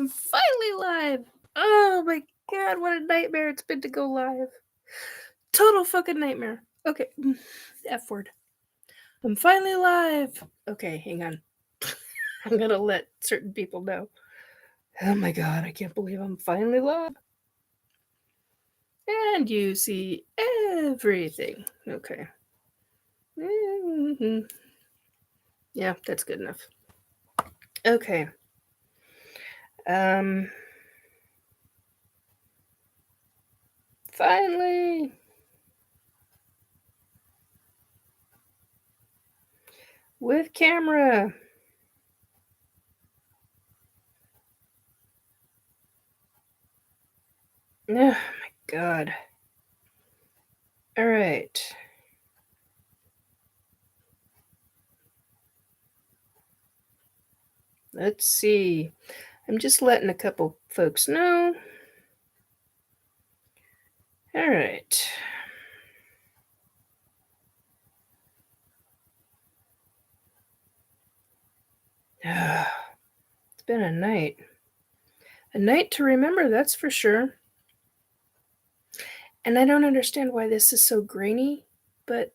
I'm finally live. Oh my god, what a nightmare it's been to go live. Total fucking nightmare. Okay, F word. I'm finally live. Okay, hang on. I'm gonna let certain people know. Oh my god, I can't believe I'm finally live. And you see everything. Okay. Mm-hmm. Yeah, that's good enough. Okay. Finally. With camera. Oh my god. All right. Let's see. I'm just letting a couple folks know. All right. It's been a night. A night to remember, that's for sure. And I don't understand why this is so grainy, but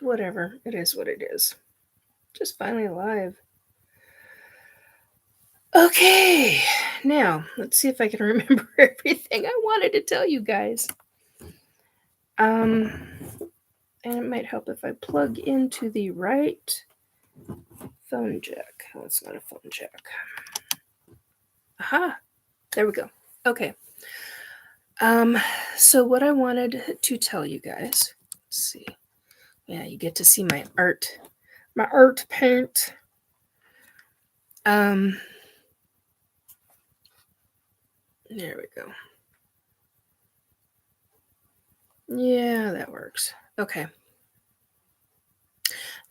whatever. It is what it is. Just finally alive. Okay. Now, let's see if I can remember everything I wanted to tell you guys. And it might help if I plug into the right phone jack. Oh, it's not a phone jack. Aha. There we go. Okay. So what I wanted to tell you guys, let's see. Yeah, you get to see my art paint. There we go. Yeah, that works. Okay.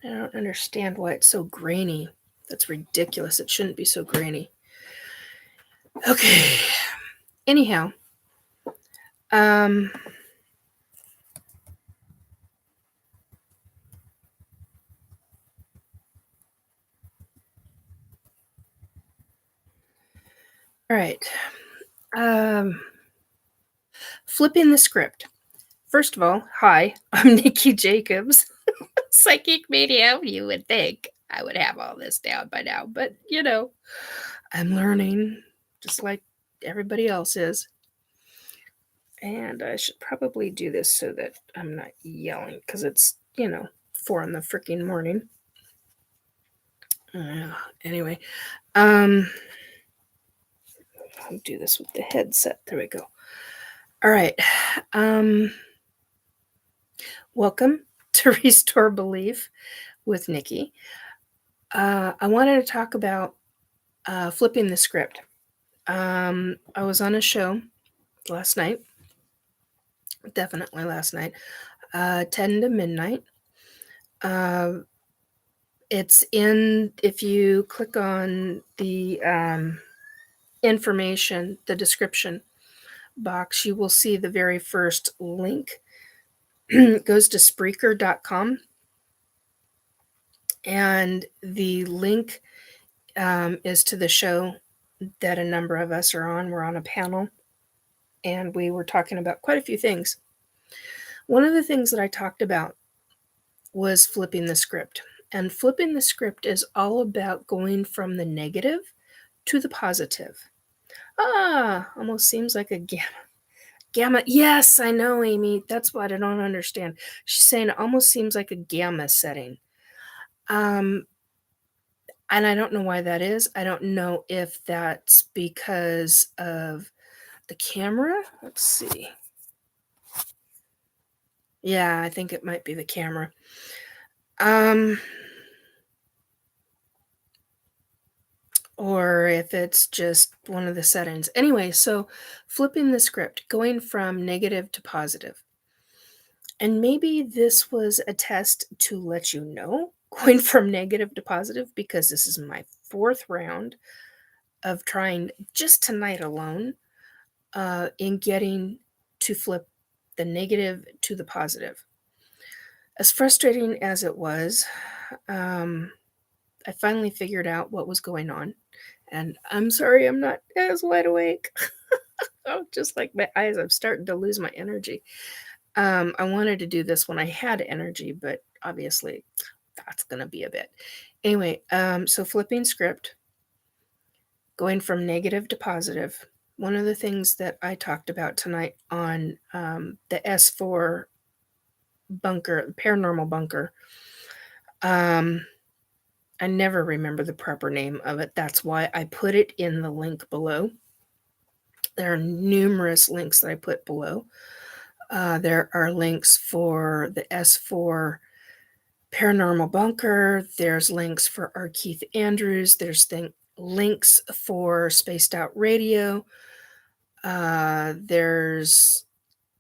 I don't understand why it's so grainy. That's ridiculous. It shouldn't be so grainy. Okay. Anyhow, all right. Flipping the script. First of all, hi, I'm Nikki Jacobs, psychic medium. You would think I would have all this down by now, but you know, I'm learning just like everybody else is. And I should probably do this so that I'm not yelling because it's, 4 in the freaking morning. Anyway, I'll do this with the headset. There we go. All right. Welcome to Restore Belief with Nikki. I wanted to talk about flipping the script. I was on a show last night. Definitely last night. 10 to midnight. It's in, if you click on the information, the description box, you will see the very first link. It goes to Spreaker.com. And the link is to the show that a number of us are on. We're on a panel. And we were talking about quite a few things. One of the things that I talked about was flipping the script. And flipping the script is all about going from the negative to the positive. Almost seems like a gamma. Yes, I know, Amy. That's what I don't understand. She's saying it almost seems like a gamma setting. And I don't know why that is. I don't know if that's because of the camera. Let's see. Yeah, I think it might be the camera. Or if it's just one of the settings. Anyway, so flipping the script, going from negative to positive. And maybe this was a test to let you know, going from negative to positive, because this is my 4th round of trying just tonight alone in getting to flip the negative to the positive. As frustrating as it was, I finally figured out what was going on. And I'm sorry I'm not as wide awake. Oh, just like my eyes, I'm starting to lose my energy. I wanted to do this when I had energy, but obviously that's going to be a bit. Anyway, so flipping script, going from negative to positive. One of the things that I talked about tonight on the S4 bunker, Paranormal Bunker, I never remember the proper name of it. That's why I put it in the link below. There are numerous links that I put below. There are links for the S4 Paranormal Bunker. There's links for R. Keith Andrews. There's links for Spaced Out Radio. There's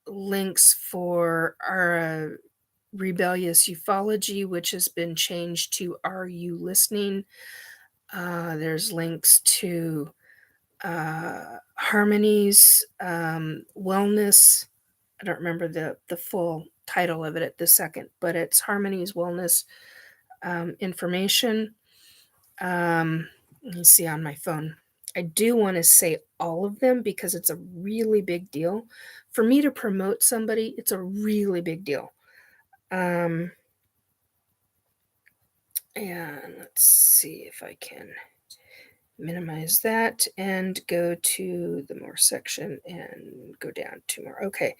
links for our Rebellious Ufology, which has been changed to Are You Listening? There's links to Harmony's Wellness. I don't remember the full title of it at this second, but it's Harmony's Wellness information. Let me see on my phone. I do want to say all of them because it's a really big deal. For me to promote somebody, it's a really big deal. And let's see if I can minimize that and go to the more section and go down to more. Okay.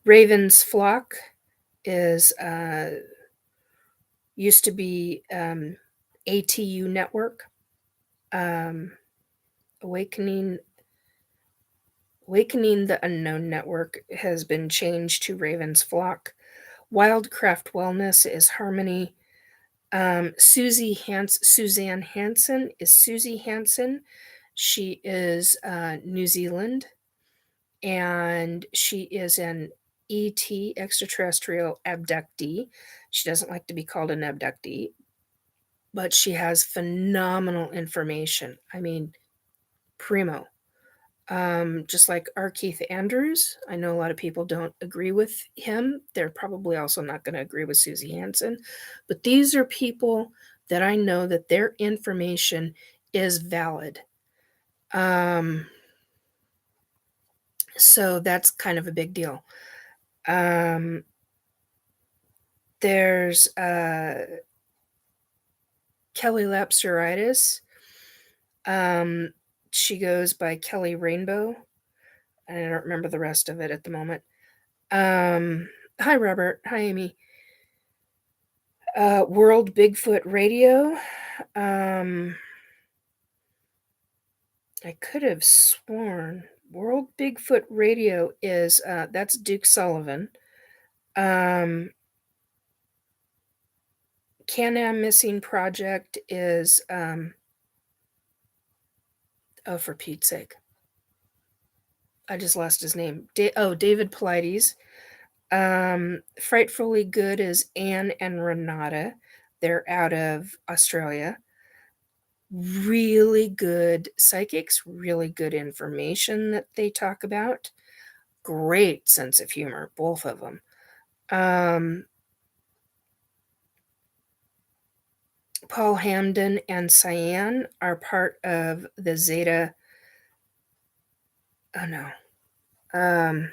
Raven's Flock is used to be ATU Network. Awakening the Unknown Network has been changed to Raven's Flock. Wildcraft Wellness is Harmony. Suzanne Hansen is Suzy Hansen. She is New Zealand, and she is an ET, extraterrestrial abductee. She doesn't like to be called an abductee, but she has phenomenal information. I mean, primo. Just like R. Keith Andrews, I know a lot of people don't agree with him. They're probably also not going to agree with Suzy Hansen. But these are people that I know that their information is valid. So that's kind of a big deal. There's Kelly Lapseritis. She goes by Kelly Rainbow. I don't remember the rest of it at the moment. Hi, Robert. Hi, Amy. World Bigfoot Radio. I could have sworn World Bigfoot Radio is that's Duke Sullivan. Can-Am Missing Project is oh, for Pete's sake, I just lost his name. David Pilates. Frightfully Good is Anne and Renata. They're out of Australia. Really good psychics, really good information that they talk about. Great sense of humor, both of them. Paul Hamden and Cyan are part of the Zeta. Oh no. I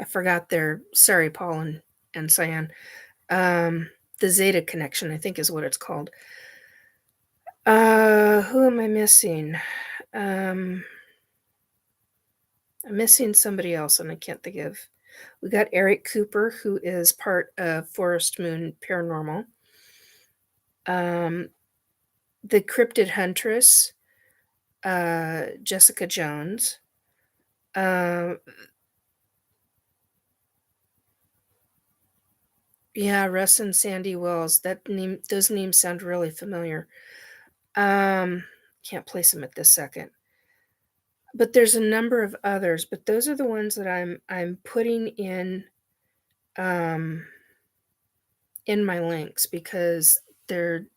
forgot their, sorry, Paul and Cyan. The Zeta Connection, I think is what it's called. Who am I missing? I'm missing somebody else and I can't think of. We got Eric Cooper, who is part of Forest Moon Paranormal. The Cryptid Huntress, Jessica Jones. Yeah, Russ and Sandy Wells. Those names sound really familiar. Can't place them at this second. But there's a number of others, but those are the ones that I'm putting in my links because you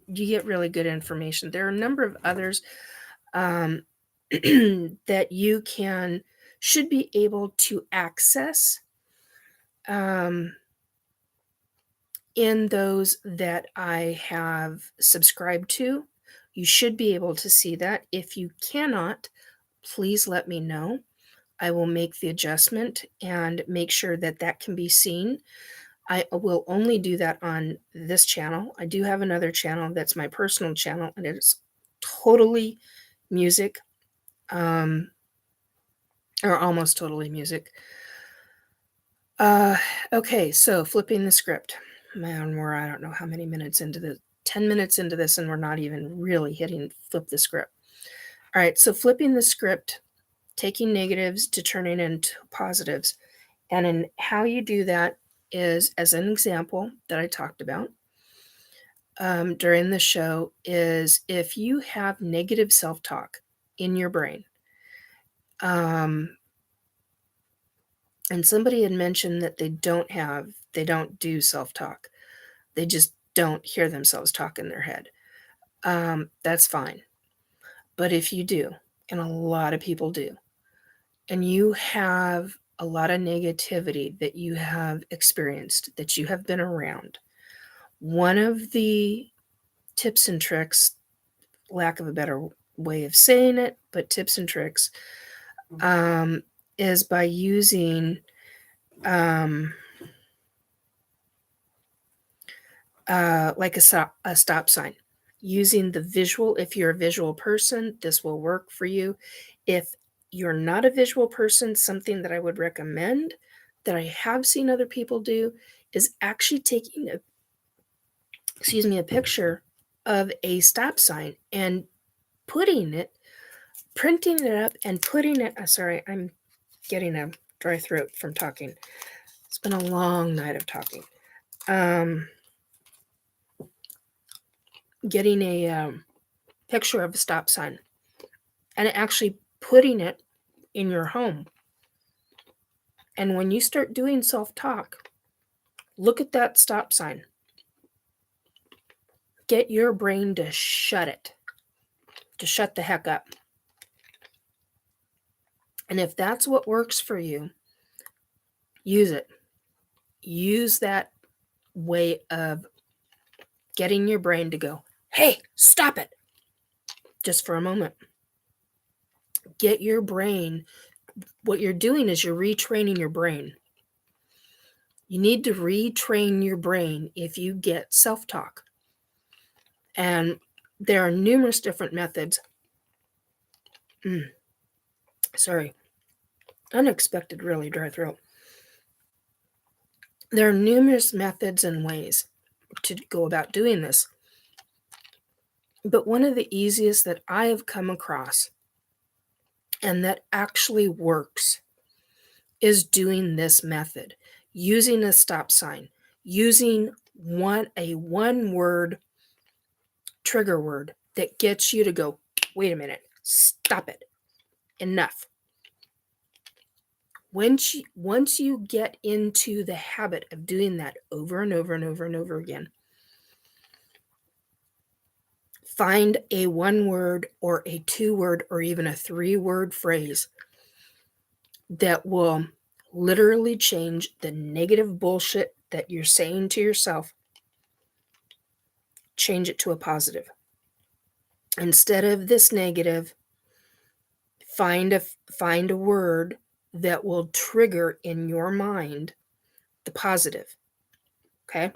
get really good information. There are a number of others that you should be able to access. in those that I have subscribed to. You should be able to see that. If you cannot, please let me know. I will make the adjustment and make sure that that can be seen. I will only do that on this channel. I do have another channel that's my personal channel, and it's totally music, or almost totally music. Okay, so flipping the script. Man, we're, I don't know how many minutes into the 10 minutes into this, and we're not even really hitting flip the script. All right, so flipping the script, taking negatives to turning into positives. And in how you do that is, as an example that I talked about during the show, is if you have negative self-talk in your brain, and somebody had mentioned that they don't do self-talk. They just don't hear themselves talk in their head. That's fine. But if you do, and a lot of people do, and you have a lot of negativity that you have experienced, that you have been around, one of the tips and tricks, lack of a better way of saying it, but tips and tricks, is by using like a stop sign. Using the visual. If you're a visual person, this will work for you. If you're not a visual person, something that I would recommend that I have seen other people do is actually taking a picture of a stop sign and printing it up and putting it, sorry, I'm getting a dry throat from talking. It's been a long night of talking. Getting a picture of a stop sign and actually putting it in your home. And when you start doing self-talk, look at that stop sign. Get your brain to shut the heck up. And if that's what works for you, use it. Use that way of getting your brain to go, hey, stop it, just for a moment. Get your brain, what you're doing is you're retraining your brain. You need to retrain your brain if you get self-talk. And there are numerous different methods. Sorry. Unexpected, really dry throat. There are numerous methods and ways to go about doing this. But one of the easiest that I have come across and that actually works is doing this method. Using a stop sign. Using a one-word trigger word that gets you to go, wait a minute, stop it. Enough. Once you get into the habit of doing that over and over and over and over again, find a one-word or a two-word or even a three-word phrase that will literally change the negative bullshit that you're saying to yourself. Change it to a positive. Instead of this negative, find a word that will trigger in your mind the positive. Okay?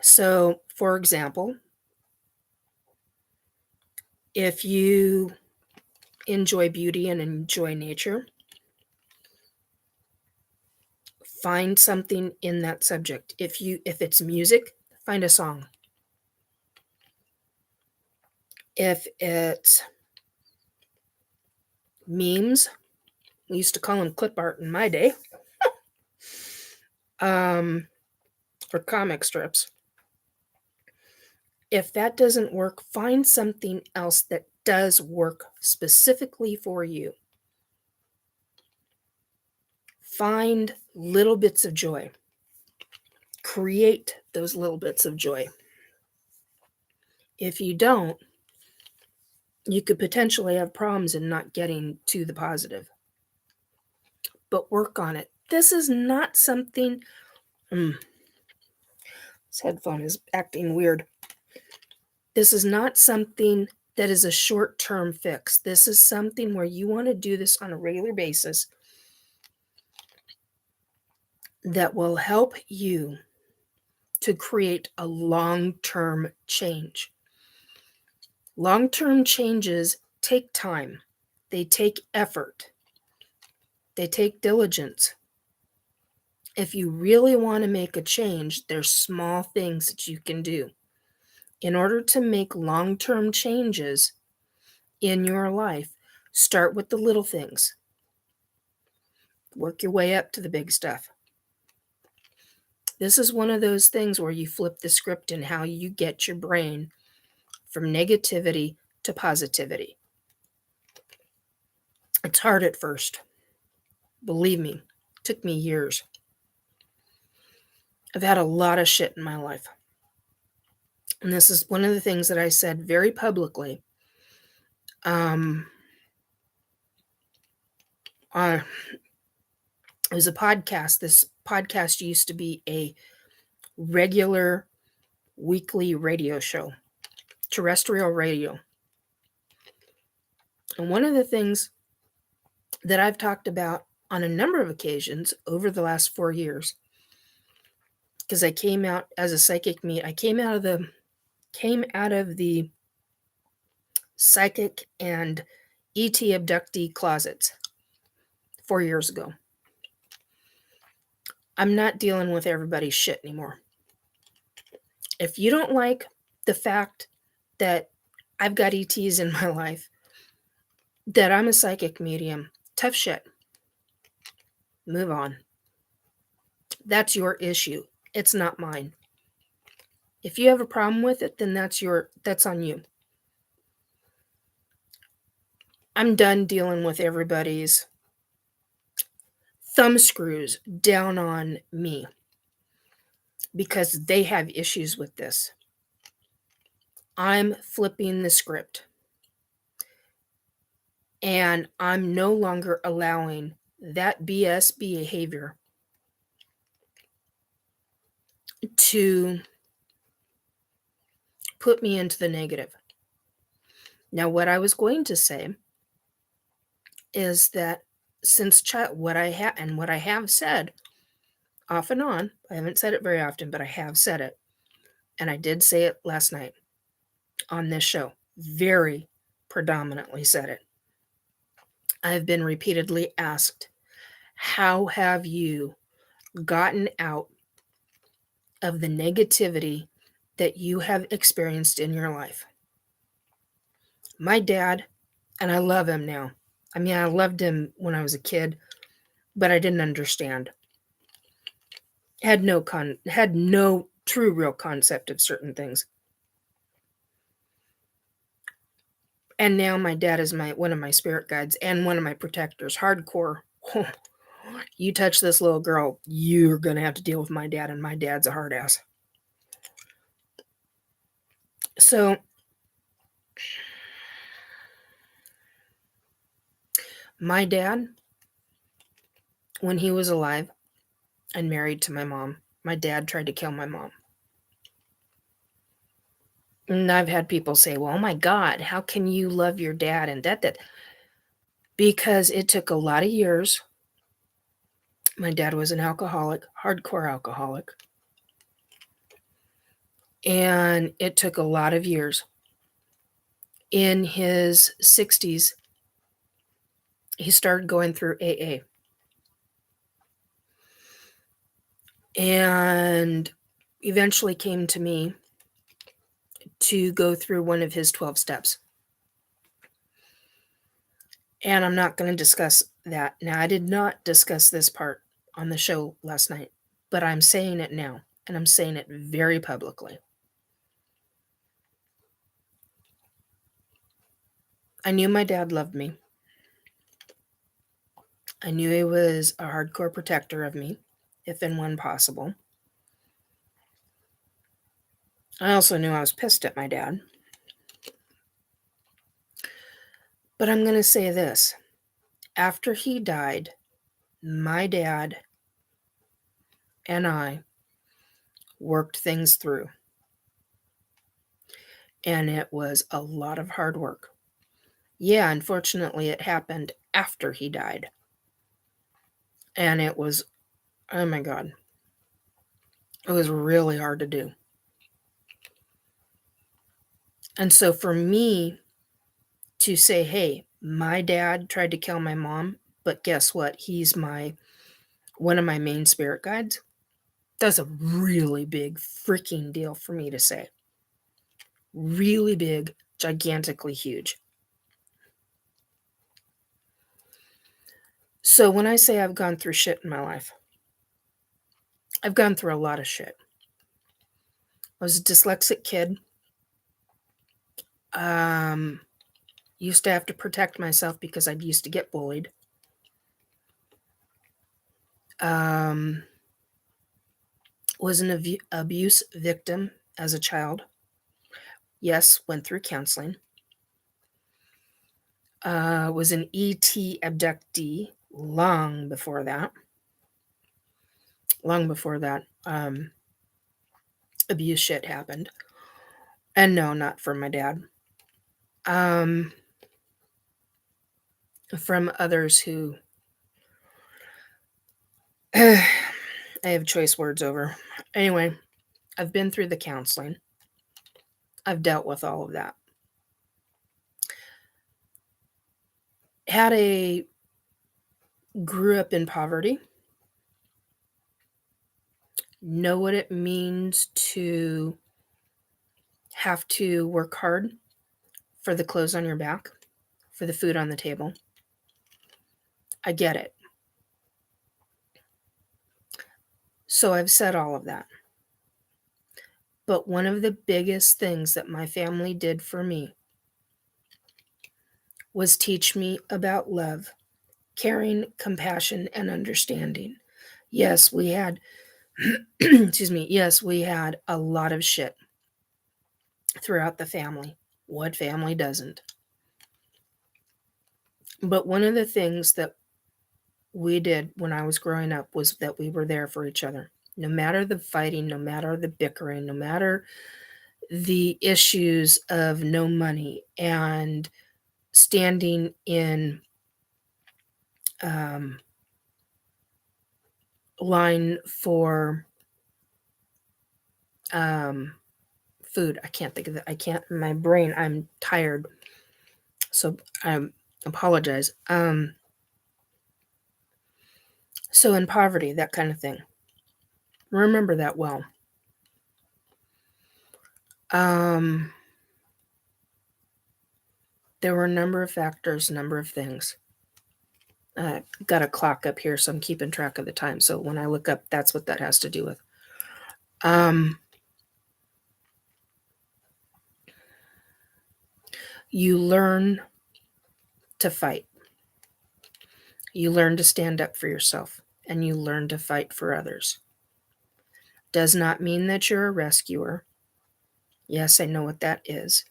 So, for example, if you enjoy beauty and enjoy nature, find something in that subject. If it's music, find a song. If it's memes, we used to call them clip art in my day, or comic strips. If that doesn't work, find something else that does work specifically for you. Find little bits of joy. Create those little bits of joy. If you don't, you could potentially have problems in not getting to the positive. But work on it. This is not something... This headphone is acting weird. This is not something that is a short-term fix. This is something where you want to do this on a regular basis that will help you to create a long-term change. Long-term changes take time. They take effort. They take diligence. If you really want to make a change, there's small things that you can do. In order to make long-term changes in your life, start with the little things. Work your way up to the big stuff. This is one of those things where you flip the script in how you get your brain from negativity to positivity. It's hard at first. Believe me, it took me years. I've had a lot of shit in my life. And this is one of the things that I said very publicly. It was a podcast. This podcast used to be a regular weekly radio show, terrestrial radio. And one of the things that I've talked about on a number of occasions over the last 4 years, because I came out as a psychic I came out of the psychic and ET abductee closets 4 years ago. I'm not dealing with everybody's shit anymore. If you don't like the fact that I've got ETs in my life, that I'm a psychic medium, tough shit. Move on. That's your issue. It's not mine. If you have a problem with it, then that's on you. I'm done dealing with everybody's thumb screws down on me because they have issues with this. I'm flipping the script. And I'm no longer allowing that BS behavior to put me into the negative. Now, what I was going to say is that since what I have said off and on, I haven't said it very often, but I have said it. And I did say it last night on this show. Very predominantly said it. I've been repeatedly asked, how have you gotten out of the negativity that you have experienced in your life? My dad, and I love him now. I mean, I loved him when I was a kid, but I didn't understand. Had no true real concept of certain things. And now my dad is one of my spirit guides and one of my protectors, hardcore. You touch this little girl, you're going to have to deal with my dad, and my dad's a hard ass. So, my dad, when he was alive and married to my mom, my dad tried to kill my mom. And I've had people say, well, oh my God, how can you love your dad? And that. Because it took a lot of years. My dad was an alcoholic, hardcore alcoholic. And it took a lot of years. In his 60s, he started going through AA. And eventually came to me to go through one of his 12 steps. And I'm not going to discuss that. Now, I did not discuss this part on the show last night, but I'm saying it now, and I'm saying it very publicly. I knew my dad loved me. I knew he was a hardcore protector of me, if and when possible. I also knew I was pissed at my dad. But I'm going to say this. After he died, my dad and I worked things through. And it was a lot of hard work. Yeah, unfortunately, it happened after he died. And it was, oh my God, it was really hard to do. And so for me to say, hey, my dad tried to kill my mom, but guess what? He's one of my main spirit guides. That's a really big freaking deal for me to say. Really big, gigantically huge. So when I say I've gone through shit in my life, I've gone through a lot of shit. I was a dyslexic kid. Used to have to protect myself because I used to get bullied. Was an abuse victim as a child. Yes, went through counseling. Was an ET abductee long before that. Abuse shit happened. And no, not from my dad. From others who I have choice words over. Anyway, I've been through the counseling. I've dealt with all of that. Grew up in poverty. Know what it means to have to work hard for the clothes on your back, for the food on the table. I get it. So I've said all of that. But one of the biggest things that my family did for me was teach me about love, caring, compassion, and understanding. Yes, we had, yes, we had a lot of shit throughout the family. What family doesn't? But one of the things that we did when I was growing up was that we were there for each other. No matter the fighting, no matter the bickering, no matter the issues of no money and standing in line for food. I can't think of it. My brain, I'm tired. So I apologize. So in poverty, that kind of thing. Remember that well. There were a number of factors, number of things. Got a clock up here, so I'm keeping track of the time. So when I look up, that's what that has to do with. You learn to fight. You learn to stand up for yourself, and you learn to fight for others. Does not mean that you're a rescuer. Yes, I know what that is.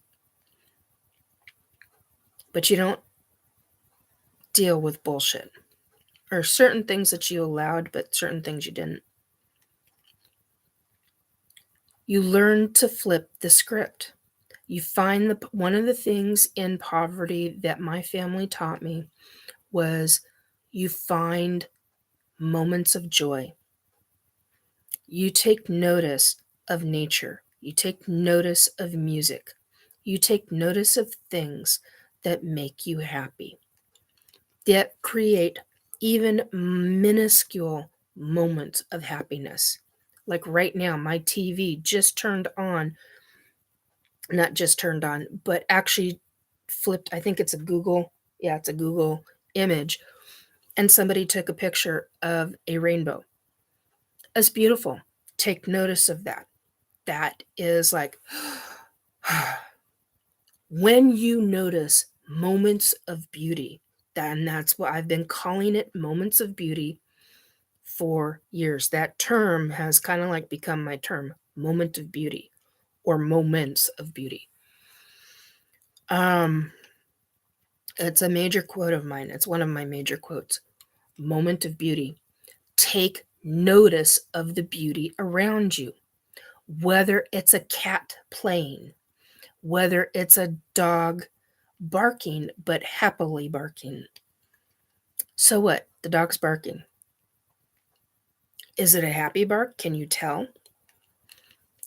But you don't deal with bullshit. Or certain things that you allowed, but certain things you didn't. You learn to flip the script. You find one of the things in poverty that my family taught me was you find moments of joy. You take notice of nature. You take notice of music. You take notice of things that make you happy, that create even minuscule moments of happiness. Like right now, my TV just turned on, not just turned on, but actually flipped. I think it's a Google image. And somebody took a picture of a rainbow. It's beautiful. Take notice of that. That is like, when you notice moments of beauty, then that's what I've been calling it, moments of beauty, for years. That term has kind of like become my term, moment of beauty or moments of beauty. It's a major quote of mine. It's one of my major quotes. Moment of beauty. Take notice of the beauty around you. whether it's a cat playing, whether it's a dog barking, but happily barking. So what? The dog's barking. Is it a happy bark? Can you tell?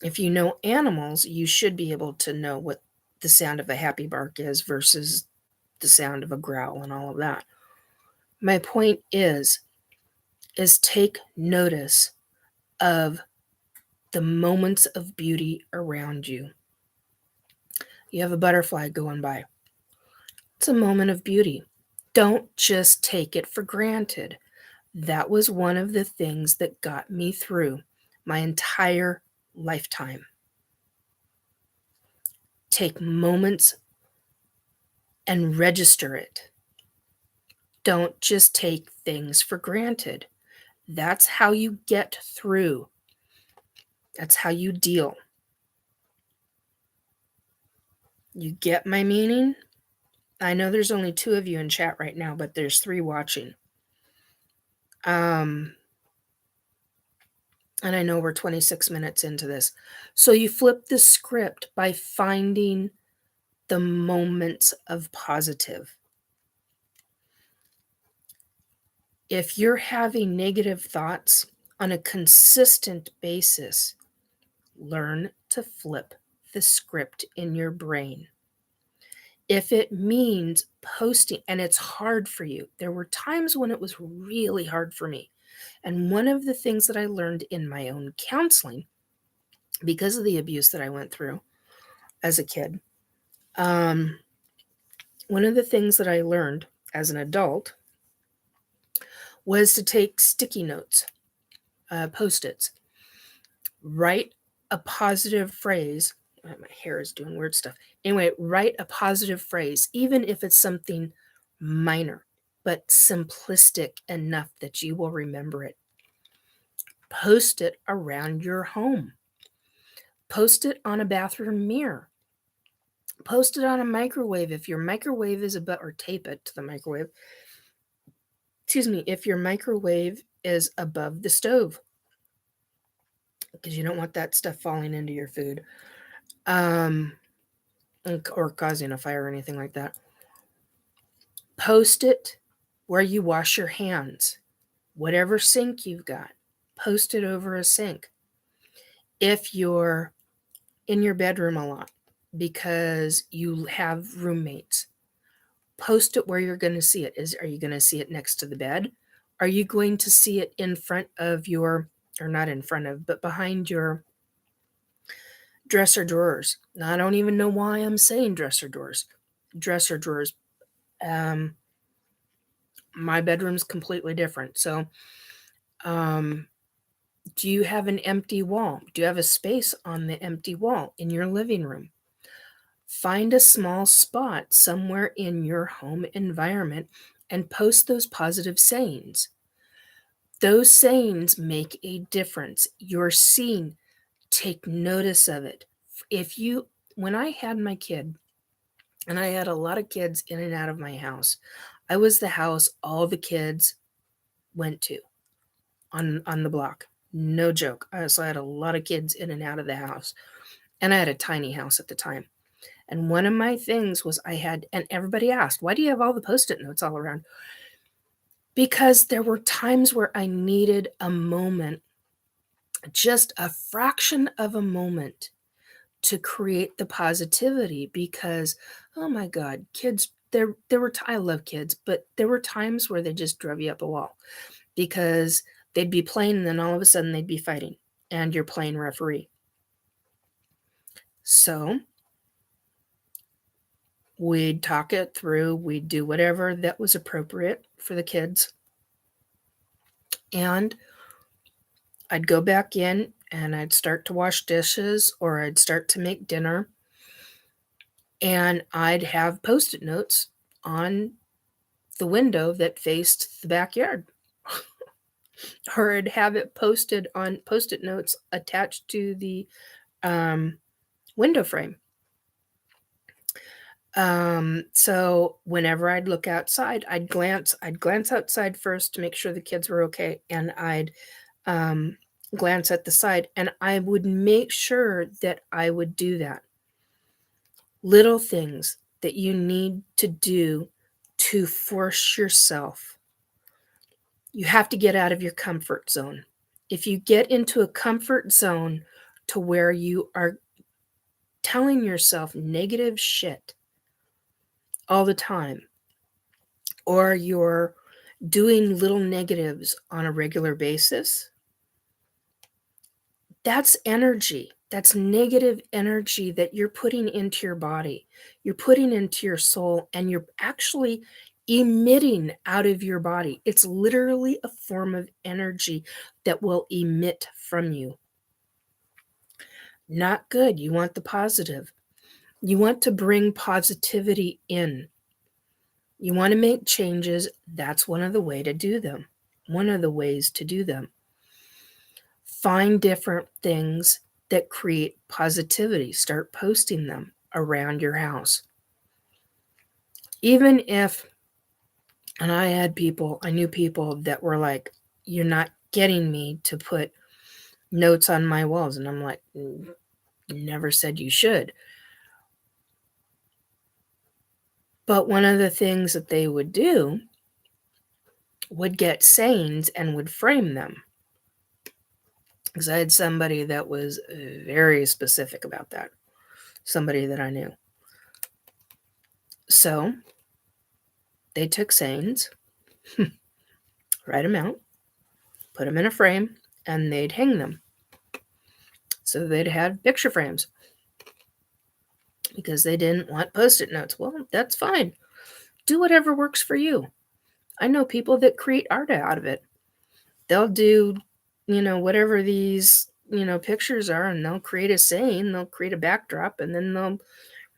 If you know animals, you should be able to know what the sound of a happy bark is versus the sound of a growl and all of that. My point is take notice of the moments of beauty around you. You have a butterfly going by. It's a moment of beauty. Don't just take it for granted. That was one of the things that got me through my entire lifetime. Take moments and register it. Don't just take things for granted. That's how you get through. That's how you deal. You get my meaning? I know there's only 2 of you in chat right now, but there's 3 watching. And I know we're 26 minutes into this. So you flip the script by finding the moments of positive. If you're having negative thoughts on a consistent basis, learn to flip the script in your brain. If it means posting, and it's hard for you, there were times when it was really hard for me. And one of the things that I learned in my own counseling, because of the abuse that I went through as a kid, one of the things that I learned as an adult was to take sticky notes, Post-its, write a positive phrase. My hair is doing weird stuff. Anyway, write a positive phrase, even if it's something minor, but simplistic enough that you will remember it. Post it around your home. Post it on a bathroom mirror. Post it on a microwave if your microwave is or tape it to the microwave. Excuse me, if your microwave is above the stove, because you don't want that stuff falling into your food, or causing a fire or anything like that. Post it where you wash your hands. Whatever sink you've got, post it over a sink. If you're in your bedroom a lot because you have roommates, post it where you're going to see it. Are you going to see it next to the bed? Are you going to see it in front of or not in front of, but behind your dresser drawers? Now, I don't even know why I'm saying dresser drawers. Dresser drawers. My bedroom's completely different. So, do you have an empty wall? Do you have a space on the empty wall in your living room? Find a small spot somewhere in your home environment and post those positive sayings. Those sayings make a difference. You're seeing, take notice of it. When I had my kid, and I had a lot of kids in and out of my house, I was the house all the kids went to on the block. No joke. So I had a lot of kids in and out of the house. And I had a tiny house at the time. And one of my things was and everybody asked, why do you have all the Post-it notes all around? Because there were times where I needed a moment, just a fraction of a moment, to create the positivity. Because, oh my God, kids, I love kids, but there were times where they just drove you up a wall because they'd be playing and then all of a sudden they'd be fighting and you're playing referee. So we'd talk it through. We'd do whatever that was appropriate for the kids. And I'd go back in and I'd start to wash dishes or I'd start to make dinner. And I'd have Post-it notes on the window that faced the backyard. Or I'd have it posted on Post-it notes attached to the window frame. So whenever I'd look outside, I'd glance outside first to make sure the kids were okay. And I'd glance at the side, and I would make sure that I would do that. Little things that you need to do to force yourself. You have to get out of your comfort zone. If you get into a comfort zone to where you are telling yourself negative shit all the time, or you're doing little negatives on a regular basis, that's energy. That's negative energy that you're putting into your body. You're putting into your soul, and you're actually emitting out of your body. It's literally a form of energy that will emit from you. Not good. You want the positive. You want to bring positivity in. You want to make changes. That's one of the ways to do them. Find different things that create positivity. Start posting them around your house. Even if, and I knew people that were like, you're not getting me to put notes on my walls. And I'm like, never said you should. But one of the things that they would do would get sayings and would frame them. Because I had somebody that was very specific about that. Somebody that I knew. So they took sayings, write them out, put them in a frame, and they'd hang them. So they'd have picture frames because they didn't want Post-it notes. Well, that's fine. Do whatever works for you. I know people that create art out of it. They'll do, whatever these, pictures are, and they'll create a saying, they'll create a backdrop, and then they'll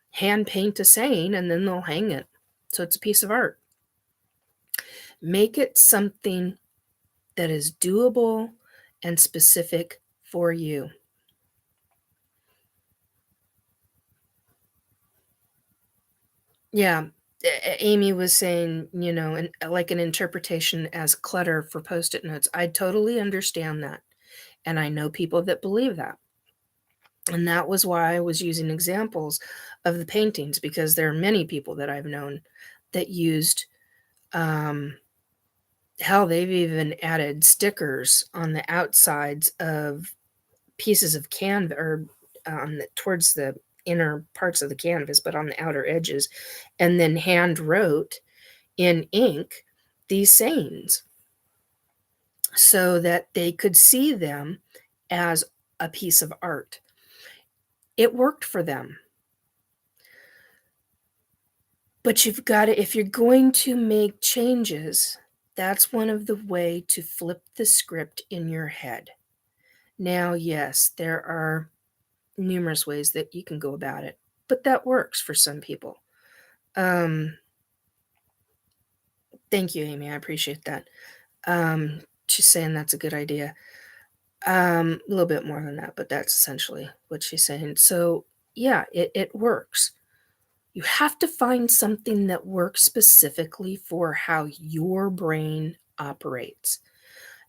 hand paint a saying, and then they'll hang it. So it's a piece of art. Make it something that is doable and specific for you. Yeah, Amy was saying, like an interpretation as clutter for Post-it notes. I totally understand that. And I know people that believe that. And that was why I was using examples of the paintings, because there are many people that I've known that used, hell, they've even added stickers on the outsides of pieces of canvas, or towards the inner parts of the canvas, but on the outer edges, and then hand wrote in ink these sayings so that they could see them as a piece of art. It worked for them. But you've got to, if you're going to make changes, that's one of the way to flip the script in your head. Now, yes, there are numerous ways that you can go about it, but that works for some people. Thank you, Amy. I appreciate that. She's saying that's a good idea. A little bit more than that, but that's essentially what she's saying. So yeah, it works. You have to find something that works specifically for how your brain operates.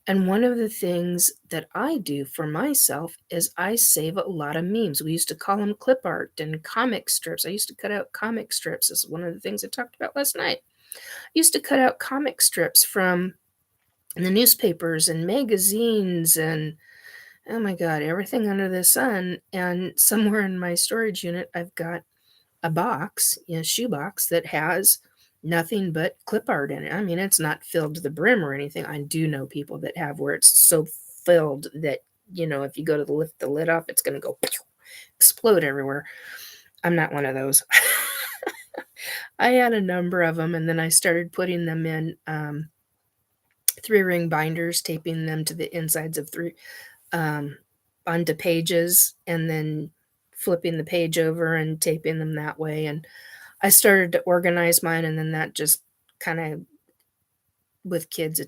And one of the things that I do for myself is I save a lot of memes. We used to call them clip art and comic strips. I used to cut out comic strips. This is one of the things I talked about last night. I used to cut out comic strips from the newspapers and magazines and, oh my God, everything under the sun. And somewhere in my storage unit, I've got a box, shoebox that has nothing but clip art in it. I mean, it's not filled to the brim or anything. I do know people that have where it's so filled that, if you go to lift the lid off, it's going to go explode everywhere. I'm not one of those. I had a number of them, and then I started putting them in 3-ring binders, taping them to the insides of onto pages, and then flipping the page over and taping them that way. And I started to organize mine, and then that just kind of, with kids, I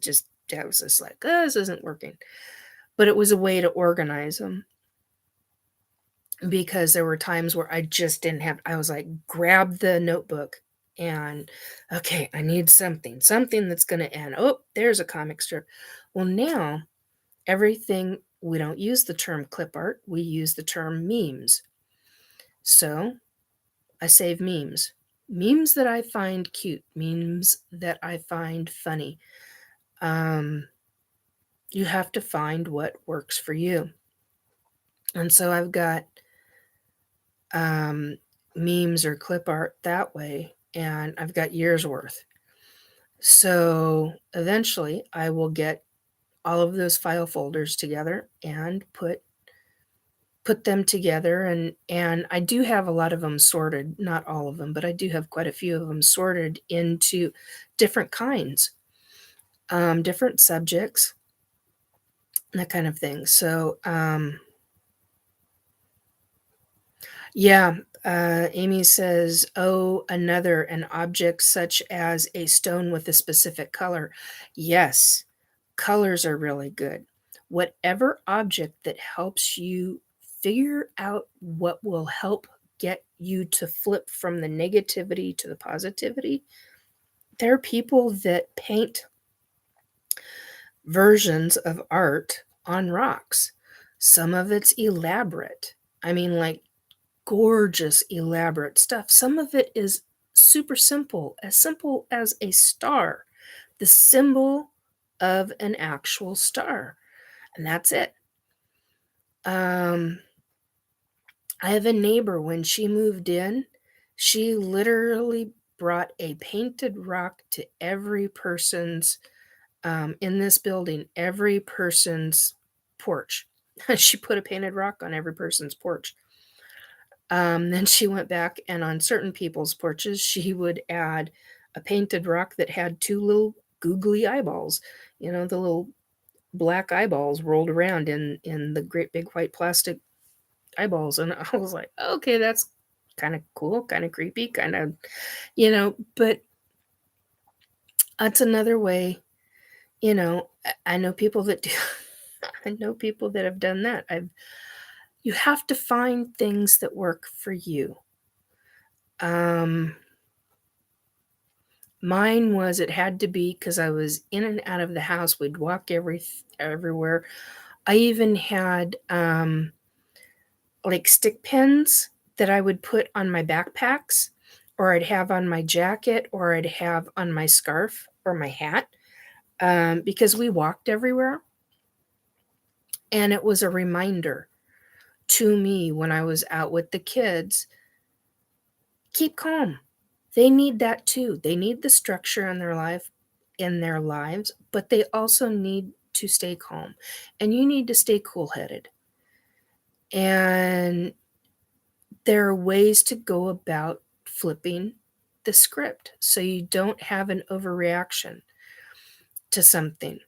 was just like, oh, this isn't working. But it was a way to organize them, because there were times where I just didn't have, I was like, grab the notebook and, okay, I need something that's going to end. Oh, there's a comic strip. Well, now everything we don't use the term clip art, we use the term memes. So I save memes. Memes that I find cute, memes that I find funny. You have to find what works for you. And so I've got memes or clip art that way, and I've got years worth. So eventually I will get all of those file folders together and put them together, and I do have a lot of them sorted, not all of them, but I do have quite a few of them sorted into different kinds, different subjects, that kind of thing. So yeah, Amy says, oh, an object such as a stone with a specific color. Yes, colors are really good. Whatever object that helps you figure out what will help get you to flip from the negativity to the positivity. There are people that paint versions of art on rocks. Some of it's elaborate. I mean, like gorgeous, elaborate stuff. Some of it is super simple as a star, the symbol of an actual star, and that's it. I have a neighbor, when she moved in, she literally brought a painted rock to every person's, in this building, every person's porch. She put a painted rock on every person's porch. Then she went back, and on certain people's porches, she would add a painted rock that had two little googly eyeballs, the little black eyeballs rolled around in the great big white plastic eyeballs. And I was like, okay, that's kind of cool, kind of creepy, kind of, but that's another way. I know people that do. I know people that have done that. You have to find things that work for you. Mine was, it had to be, because I was in and out of the house. We'd walk everywhere. I even had like stick pins that I would put on my backpacks, or I'd have on my jacket, or I'd have on my scarf or my hat, because we walked everywhere. And it was a reminder to me when I was out with the kids, keep calm. They need that too. They need the structure in their lives, but they also need to stay calm. And you need to stay cool-headed. And there are ways to go about flipping the script so you don't have an overreaction to something.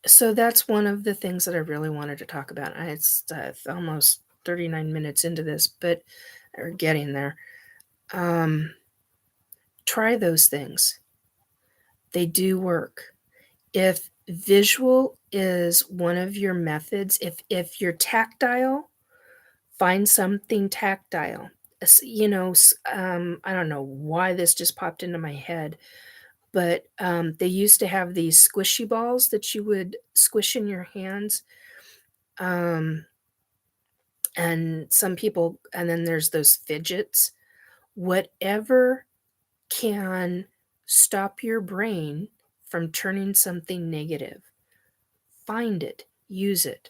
So that's one of the things that I really wanted to talk about. It's almost 39 minutes into this, but we're getting there. Try those things. They do work. If visual is one of your methods, if you're tactile, find something tactile. I don't know why this just popped into my head, but they used to have these squishy balls that you would squish in your hands. And then there's those fidgets. Whatever can stop your brain from turning something negative, find it, use it.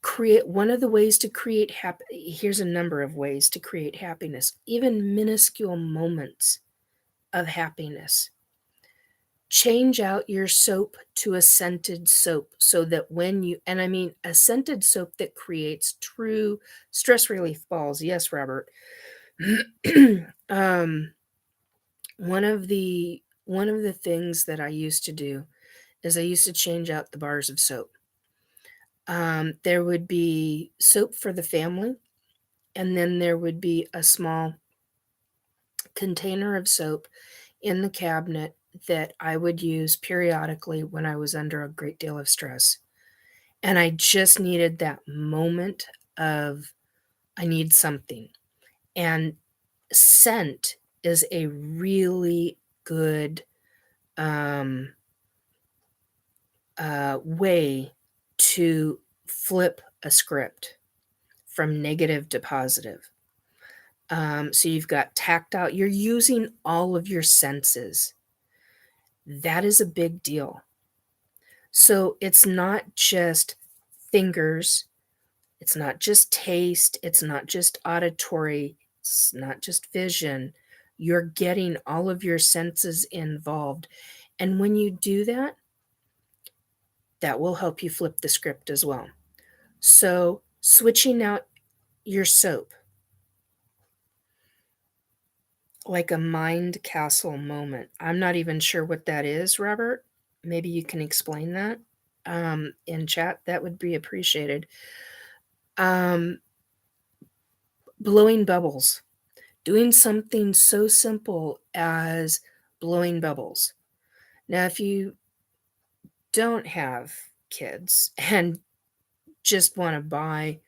Create one of the ways to create here's a number of ways to create happiness, even minuscule moments of happiness. Change out your soap to a scented soap, so that a scented soap that creates true stress relief balls. Yes, Robert. One of the things that I used to do is I used to change out the bars of soap. There would be soap for the family, and then there would be a small container of soap in the cabinet that I would use periodically when I was under a great deal of stress. And I just needed that moment of, I need something. And scent is a really good way to flip a script from negative to positive. So you've got tactile, you're using all of your senses. That is a big deal. So it's not just fingers, it's not just taste, it's not just auditory, it's not just vision. You're getting all of your senses involved. And when you do that, that will help you flip the script as well. So switching out your soap, like a mind castle moment. I'm not even sure what that is, Robert. Maybe you can explain that in chat. That would be appreciated. Blowing bubbles. Doing something so simple as blowing bubbles. Now, if you don't have kids and just want to buy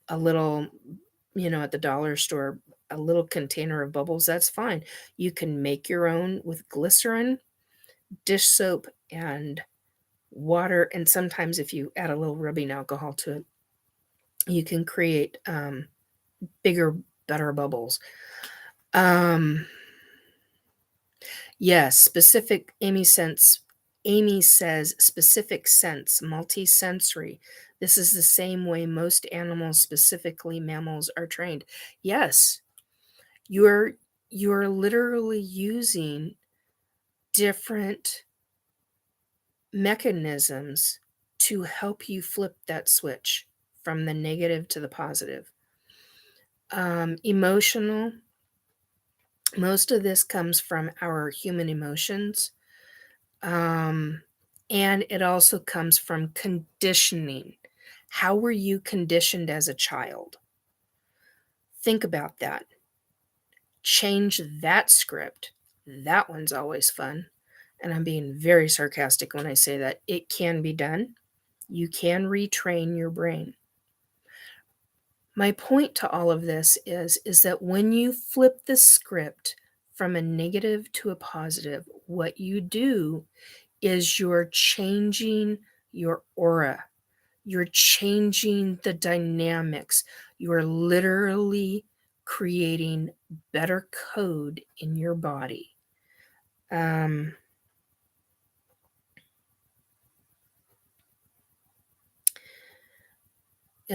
a little, at the dollar store, a little container of bubbles, that's fine. You can make your own with glycerin, dish soap, and water. And sometimes if you add a little rubbing alcohol to it, you can create bigger, better bubbles. Yes, specific, Amy says specific sense, multisensory. This is the same way most animals, specifically mammals, are trained. Yes, you're literally using different mechanisms to help you flip that switch from the negative to the positive. Emotional. Most of this comes from our human emotions. And it also comes from conditioning. How were you conditioned as a child? Think about that. Change that script. That one's always fun. And I'm being very sarcastic when I say that. It can be done. You can retrain your brain. My point to all of this is that when you flip the script from a negative to a positive, what you do is you're changing your aura. You're changing the dynamics. You're literally creating better code in your body. In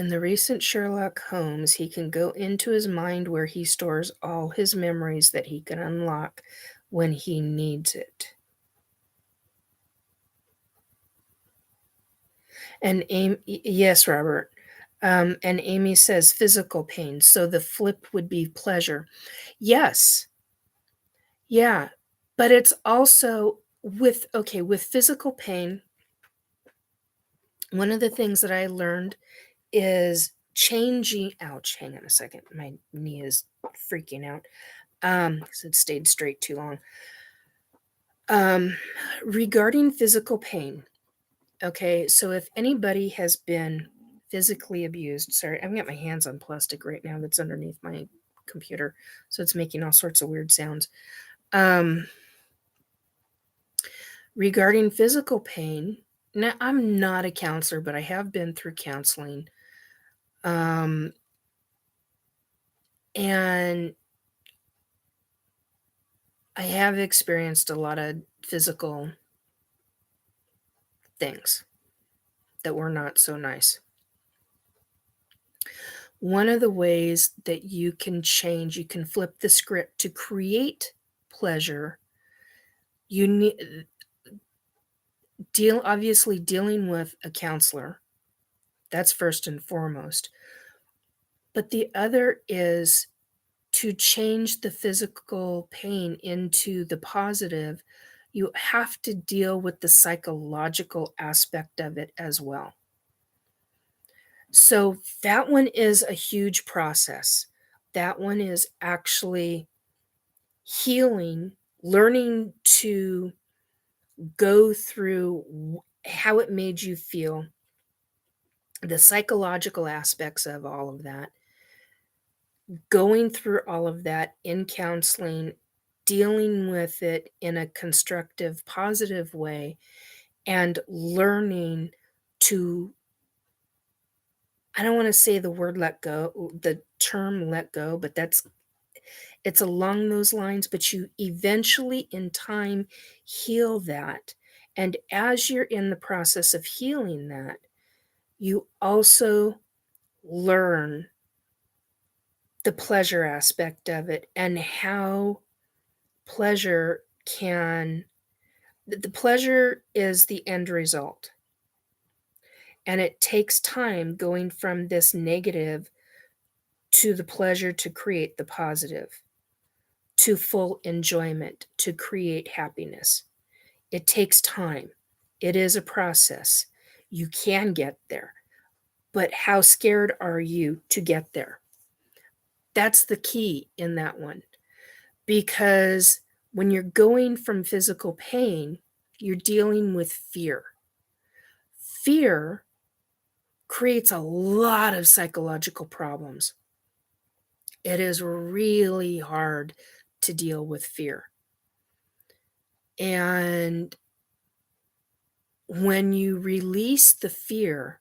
the recent Sherlock Holmes, he can go into his mind where he stores all his memories that he can unlock when he needs it. And yes, Robert. And Amy says physical pain. So the flip would be pleasure. Yes. Yeah. But it's also with physical pain. One of the things that I learned is changing. Ouch. Hang on a second. My knee is freaking out. Because it stayed straight too long. Regarding physical pain. Okay. So if anybody has been physically abused, sorry, I've got my hands on plastic right now that's underneath my computer, so it's making all sorts of weird sounds. Regarding physical pain, now I'm not a counselor, but I have been through counseling, and I have experienced a lot of physical things that were not so nice. One of the ways that you can flip the script to create pleasure. You need obviously dealing with a counselor. That's first and foremost. But the other is to change the physical pain into the positive. You have to deal with the psychological aspect of it as well. So that one is a huge process. That one is actually healing, learning to go through how it made you feel, the psychological aspects of all of that, going through all of that in counseling, dealing with it in a constructive, positive way, and learning to, I don't want to say the word let go, the term let go, but it's along those lines, but you eventually in time heal that. And as you're in the process of healing that, you also learn the pleasure aspect of it and how pleasure can, the pleasure is the end result. And it takes time going from this negative to the pleasure to create the positive, to full enjoyment, to create happiness. It takes time. It is a process. You can get there. But how scared are you to get there? That's the key in that one. Because when you're going from physical pain, you're dealing with fear. Fear creates a lot of psychological problems. It is really hard to deal with fear. And when you release the fear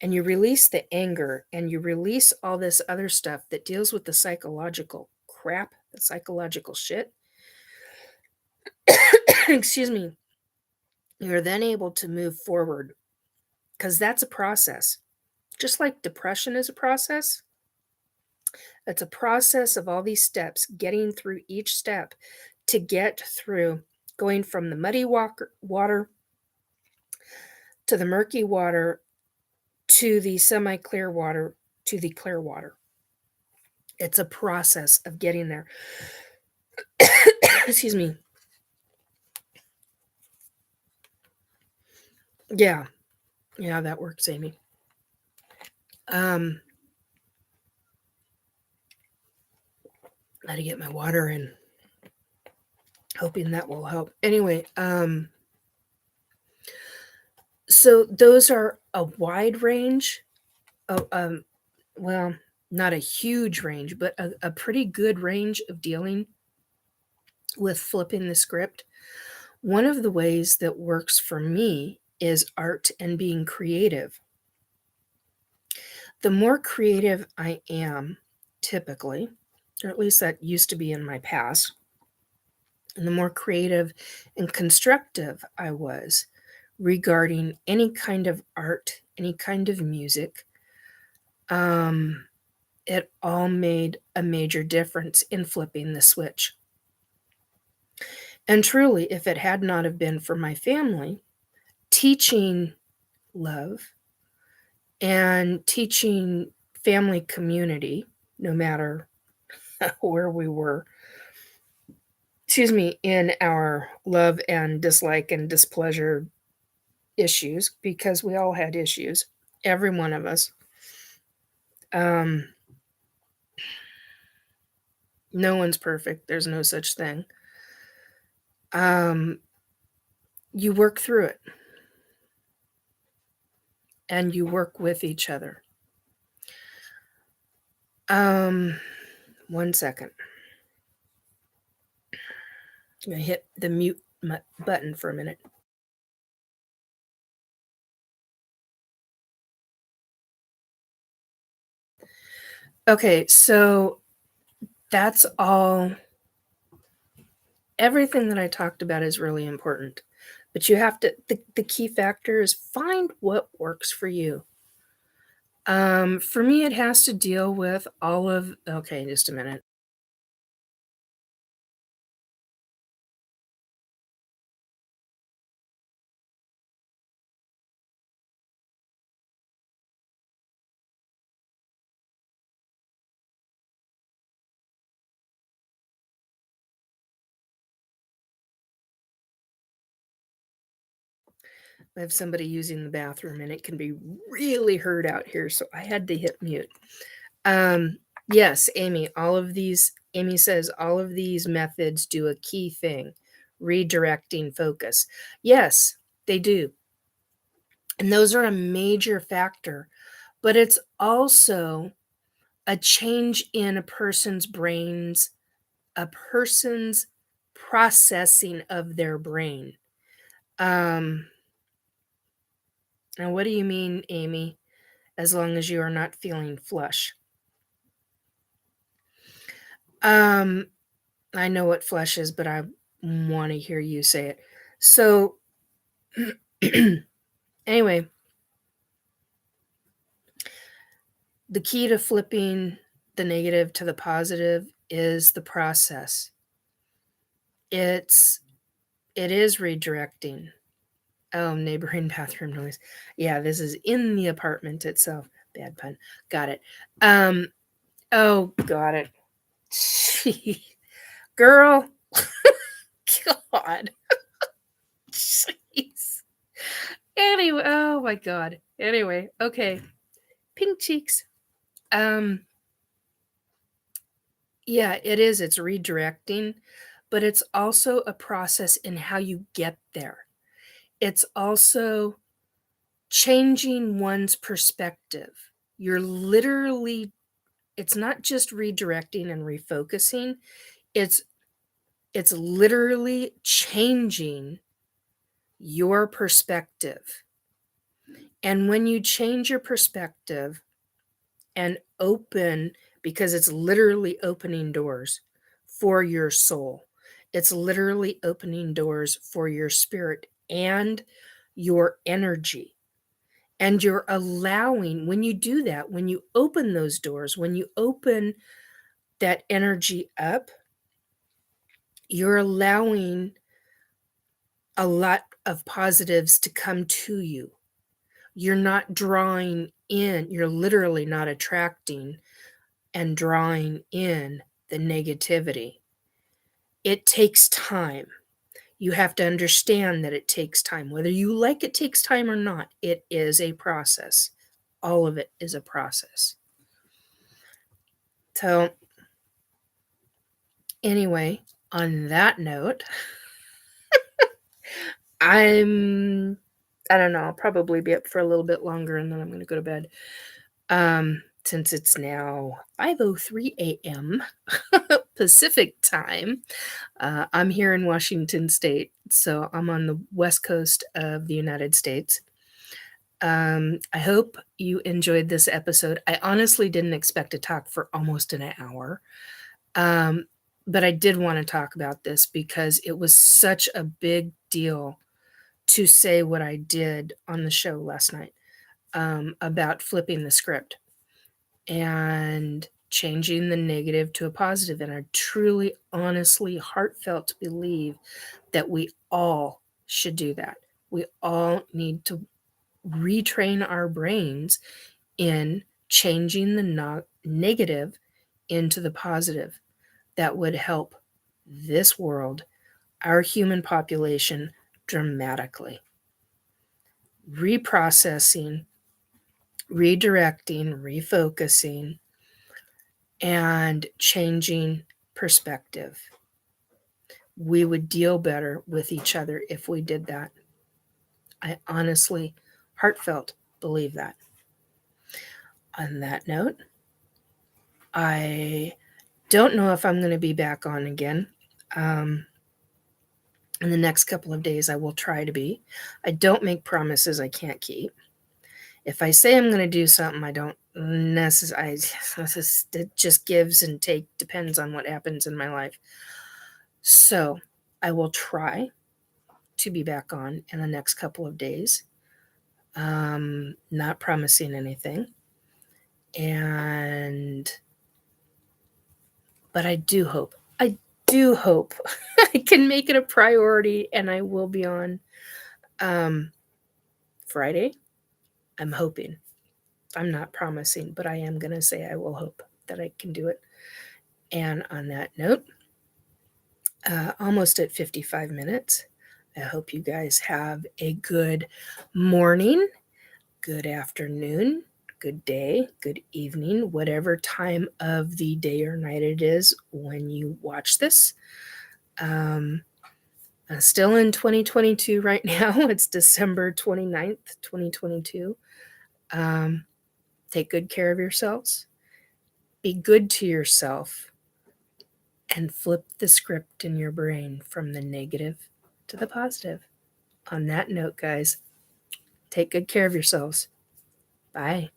and you release the anger and you release all this other stuff that deals with the psychological crap, the psychological shit, excuse me, you're then able to move forward because that's a process. Just like depression is a process, it's a process of all these steps, getting through each step to get through going from the muddy water to the murky water to the semi-clear water to the clear water. It's a process of getting there. Excuse me. Yeah, that works, Amy. Gotta get my water in. Hoping that will help. Anyway, so those are a wide range of, well, not a huge range, but a pretty good range of dealing with flipping the script. One of the ways that works for me is art and being creative. The more creative I am, typically, or at least that used to be in my past, and the more creative and constructive I was regarding any kind of art, any kind of music, it all made a major difference in flipping the switch. And truly, if it had not have been for my family teaching love and teaching family community, no matter where we were, in our love and dislike and displeasure issues, because we all had issues, every one of us. No one's perfect. There's no such thing. You work through it. And you work with each other. 1 second. I'm going to hit the mute button for a minute. Okay, so that's all. Everything that I talked about is really important. But you have to, the key factor is find what works for you. For me, it has to deal with all of, okay, just a minute. I have somebody using the bathroom and it can be really heard out here, so I had to hit mute. Yes, Amy, Amy says all of these methods do a key thing, redirecting focus. Yes, they do. And those are a major factor, but it's also a change in a person's processing of their brain. Now, what do you mean, Amy? As long as you are not feeling flush. I know what flush is, but I want to hear you say it. So, anyway, the key to flipping the negative to the positive is the process. It is redirecting. Oh, neighboring bathroom noise. Yeah, this is in the apartment itself. Bad pun. Got it. Oh, got it. Gee. Girl. God. Jeez. Anyway, oh my God. Anyway, okay. Pink cheeks. Yeah, it is. It's redirecting, but it's also a process in how you get there. It's also changing one's perspective. You're literally, it's not just redirecting and refocusing, it's literally changing your perspective. And when you change your perspective and open, because it's literally opening doors for your soul, it's literally opening doors for your spirit and your energy. And you're allowing, when you do that, when you open those doors, when you open that energy up, you're allowing a lot of positives to come to you. You're not drawing in, you're literally not attracting and drawing in the negativity. It takes time. You have to understand that it takes time. Whether you like it takes time or not, it is a process. All of it is a process. So, anyway, on that note, I don't know, I'll probably be up for a little bit longer and then I'm going to go to bed. Since it's now 5:03 a.m. Pacific time. I'm here in Washington State, so I'm on the west coast of the United States. I hope you enjoyed this episode. I honestly didn't expect to talk for almost an hour, but I did want to talk about this because it was such a big deal to say what I did on the show last night about flipping the script and changing the negative to a positive. And I truly, honestly, heartfelt believe that we all should do that. We all need to retrain our brains in changing the negative into the positive. That would help this world, our human population, dramatically. Reprocessing, redirecting, refocusing, and changing perspective. We would deal better with each other if we did that. I honestly, heartfelt believe that. On that note, I don't know if I'm going to be back on again. In the next couple of days, I will try to be. I don't make promises I can't keep. If I say I'm going to do something, I don't necessarily, it just gives and take, depends on what happens in my life. So I will try to be back on in the next couple of days. Not promising anything. But I do hope I can make it a priority and I will be on Friday. I'm hoping. I'm not promising, but I am going to say I will hope that I can do it. And on that note, almost at 55 minutes, I hope you guys have a good morning, good afternoon, good day, good evening, whatever time of the day or night it is when you watch this. Still in 2022 right now. It's December 29th, 2022. Take good care of yourselves. Be good to yourself. And flip the script in your brain from the negative to the positive. On that note, guys, take good care of yourselves. Bye.